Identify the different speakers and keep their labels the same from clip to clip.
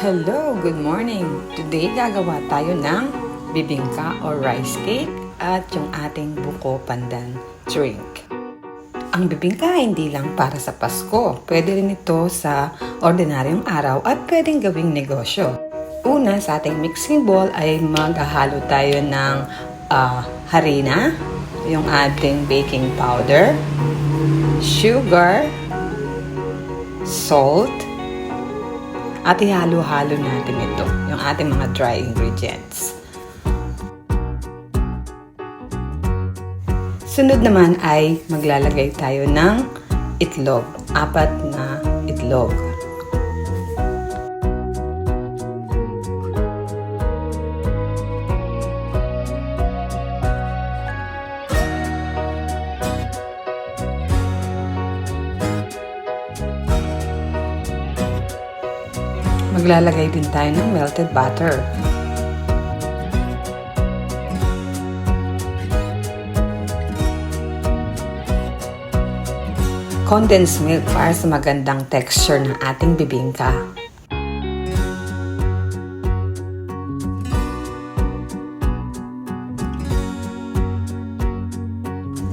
Speaker 1: Hello, good morning! Today gagawa tayo ng bibingka or rice cake at yung ating buko pandan drink. Ang bibingka hindi lang para sa Pasko, pwede rin ito sa ordinaryong araw at pwedeng gawing negosyo. Una, sa ating mixing bowl ay maghahalo tayo ng harina, yung ating baking powder, sugar, salt, at ihalo-halo natin ito, yung ating mga dry ingredients. Sunod naman ay maglalagay tayo ng itlog, 4 na itlog. Maglalagay din tayo ng melted butter. Condensed milk para sa magandang texture ng ating bibingka.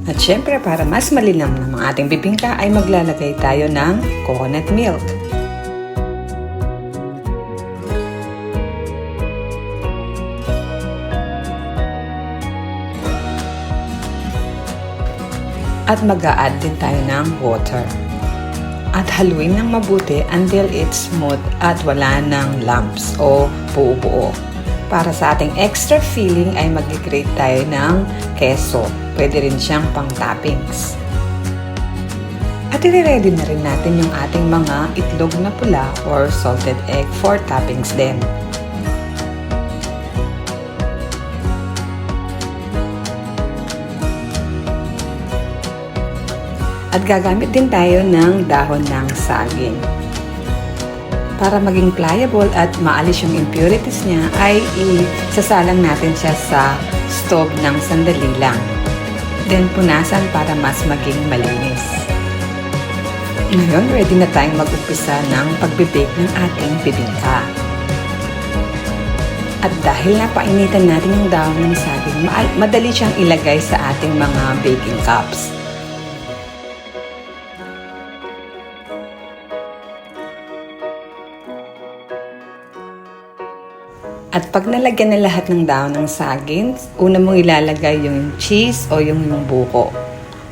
Speaker 1: At syempre, para mas malinam ng ating bibingka ay maglalagay tayo ng coconut milk. At mag-a-add din tayo ng water. At haluin ng mabuti until it's smooth at wala ng lumps o buo-buo. Para sa ating extra filling ay mag-grate tayo ng keso. Pwede rin siyang pang-toppings. At i-ready na rin natin yung ating mga itlog na pula or salted egg for toppings din. At gagamit din tayo ng dahon ng saging. Para maging pliable at maalis yung impurities niya ay isasalang natin siya sa stove ng sandali lang. Then punasan para mas maging malinis. Ngayon, ready na tayong mag-umpisa ng pagbe-bake ng ating bibingka. At dahil napainitan natin yung dahon ng saging, madali siyang ilagay sa ating mga baking cups. At pag nalagyan na lahat ng dahon ng saging, una mong ilalagay yung cheese o yung buko.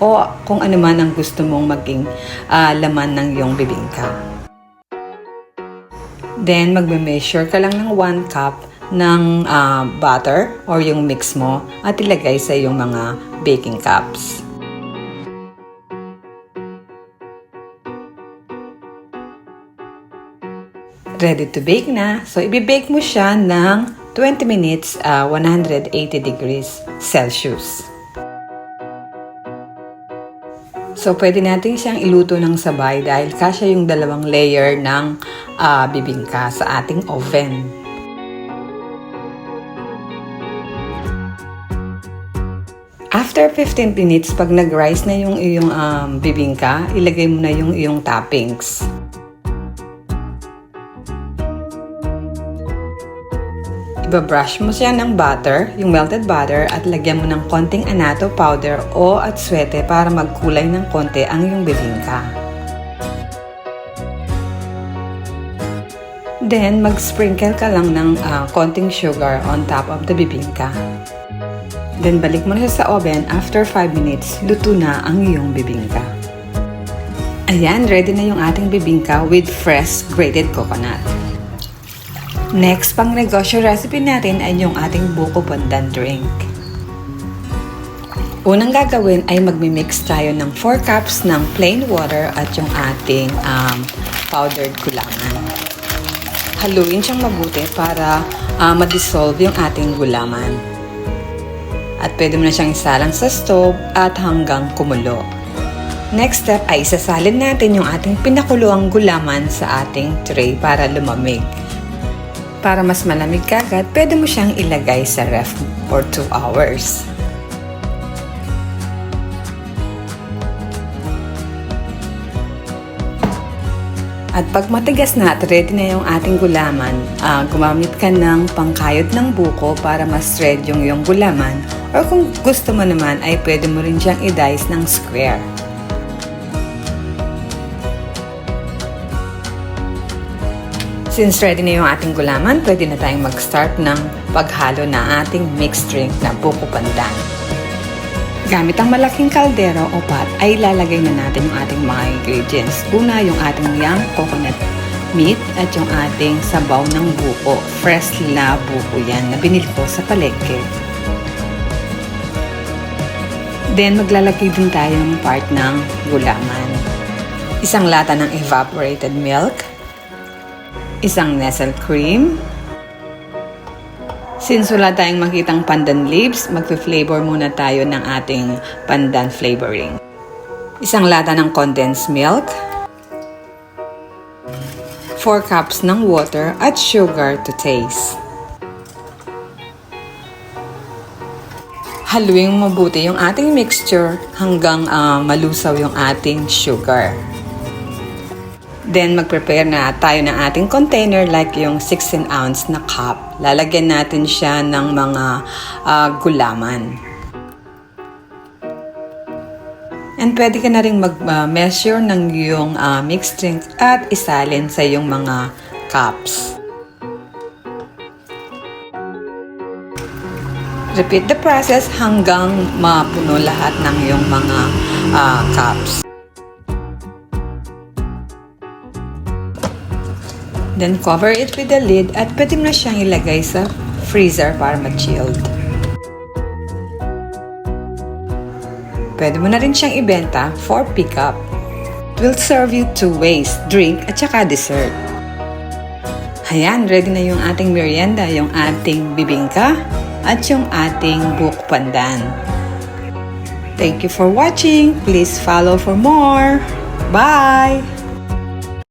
Speaker 1: O kung ano man ang gusto mong maging laman ng iyong bibingka. Then, magme-measure ka lang ng 1 cup ng butter or yung mix mo at ilagay sa iyong mga baking cups. Ready to bake na. So, i-bake mo siya ng 20 minutes, 180 degrees Celsius. So, pwede natin siyang iluto ng sabay dahil kasya yung 2 layer ng bibingka sa ating oven. After 15 minutes, pag nag-rise na yung iyong bibingka, ilagay mo na yung iyong toppings. Ibabrush mo siya ng butter, yung melted butter, at lagyan mo ng konting annatto powder o atsuete para magkulay ng konti ang iyong bibingka. Then, mag-sprinkle ka lang ng konting sugar on top of the bibingka. Then, balik mo na siya sa oven. After 5 minutes, luto na ang iyong bibingka. Ayan, ready na yung ating bibingka with fresh grated coconut. Next, pang negosyo recipe natin ay yung ating buko pandan drink. Unang gagawin ay magmi-mix tayo ng 4 cups ng plain water at yung ating powdered gulaman. Haluin siyang mabuti para ma-dissolve yung ating gulaman. At pwede mo na siyang isalang sa stove at hanggang kumulo. Next step ay isasalin natin yung ating pinakuluang gulaman sa ating tray para lumamig. Para mas malamig kagad, pwede mo siyang ilagay sa ref for 2 hours. At pag matigas na at ready na yung ating gulaman, gumamit ka ng pangkayod ng buko para mas red yung gulaman. Or kung gusto mo naman ay pwede mo rin siyang i-dice ng square. Since ready na yung ating gulaman, pwede na tayong mag-start ng paghalo na ating mixed drink na buko pandan. Gamit ang malaking kaldero o pot ay ilalagay na natin yung ating mga ingredients. Una, yung ating young coconut meat at yung ating sabaw ng buko. Fresh na buko yan na binili ko sa palengke. Then, maglalagay din tayong part ng gulaman. Isang lata ng evaporated milk. Isang Nestle cream. Since wala tayong makitang pandan leaves, magpe-flavor muna tayo ng ating pandan flavoring. Isang lata ng condensed milk, 4 cups ng water at sugar to taste. Haluin mabuti yung ating mixture hanggang malusaw yung ating sugar. Then, mag-prepare na tayo ng ating container like yung 16 ounce na cup. Lalagyan natin siya ng mga gulaman. And pwede ka na rin mag-measure ng iyong mixed drink at isalin sa iyong mga cups. Repeat the process hanggang mapuno lahat ng iyong mga cups. Then, cover it with the lid at pwede mo na siyang ilagay sa freezer para ma-chilled. Pwede mo na rin siyang ibenta for pickup. It will serve you 2 ways, drink at saka dessert. Ayan, ready na yung ating merienda, yung ating bibingka at yung ating buko pandan. Thank you for watching. Please follow for more. Bye!